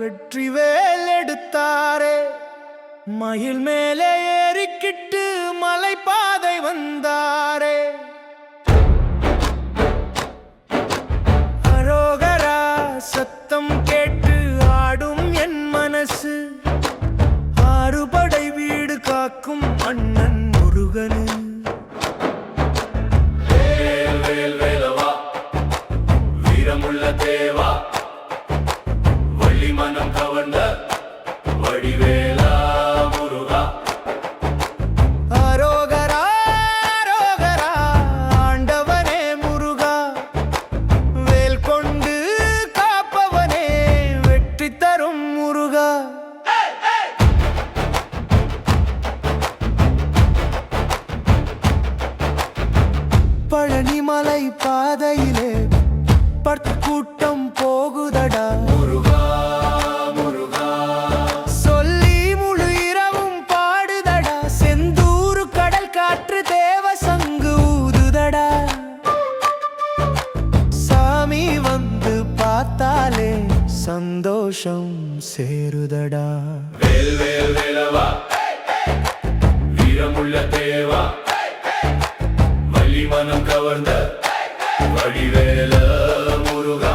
வெற்றி வேல் எடுத்தாரே. மயில் மேலே ஏறிக்கிட்டு மலைப்பாதை வந்தாரே. அரோகரா சத்தம் கேட்டு ஆடும் என் மனசு. ஆறுபடை வீடு காக்கும் அண்ணன் முருகனு. வேல் வேல் வேலவா வீரமுள்ள தேவா, வள்ளி மனம் கவர்ந்த வடிவேலா முருகா. அரோகரா அரோகரா ஆண்டவனே முருகா, வேல் கொண்டு காப்பவனே வெற்றி தரும் முருகா. பழனிமலை பாதையிலே பட்டு கூட்டம் போகுதடா முருகா முருகா. சொல்லி முழு இரவும் பாடுதடா. செந்தூரு கடல் காற்று தேவ சங்கு ஊதுதடா. சாமி வந்து பார்த்தாலே சந்தோஷம் சேருதடா. வேல் வேல் வேலவா வீரமுள்ள தேவா, வள்ளி மனம் கவர்ந்த வடிவேல முருகா.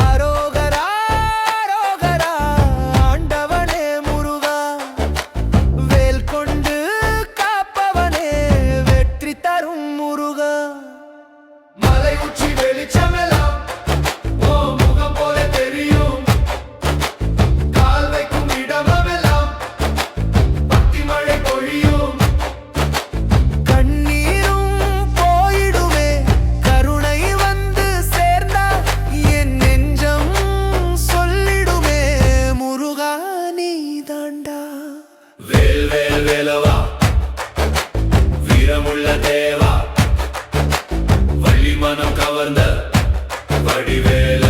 அரோகரா அரோகரா ஆண்டவனே முருகா, வேல் கொண்டு காப்பவனே வெற்றி தரும் முருகா. மலை உச்சி வெளிச்சமெல்லாம் ஓ முகம் போல தெரியும். கால் வைக்கும் இடமெல்லாம் பக்தி மழை பொழியும். கண்ணீரும் போயிடுமே கருணை வந்து சேர்ந்தா. என் நெஞ்சம் சொல்லிடுமே முருகா நீ தாண்டா. வேல் வேல் வேலவா வீரமுள்ள தேவா, வள்ளி மனம் கவர்ந்த வடிவேல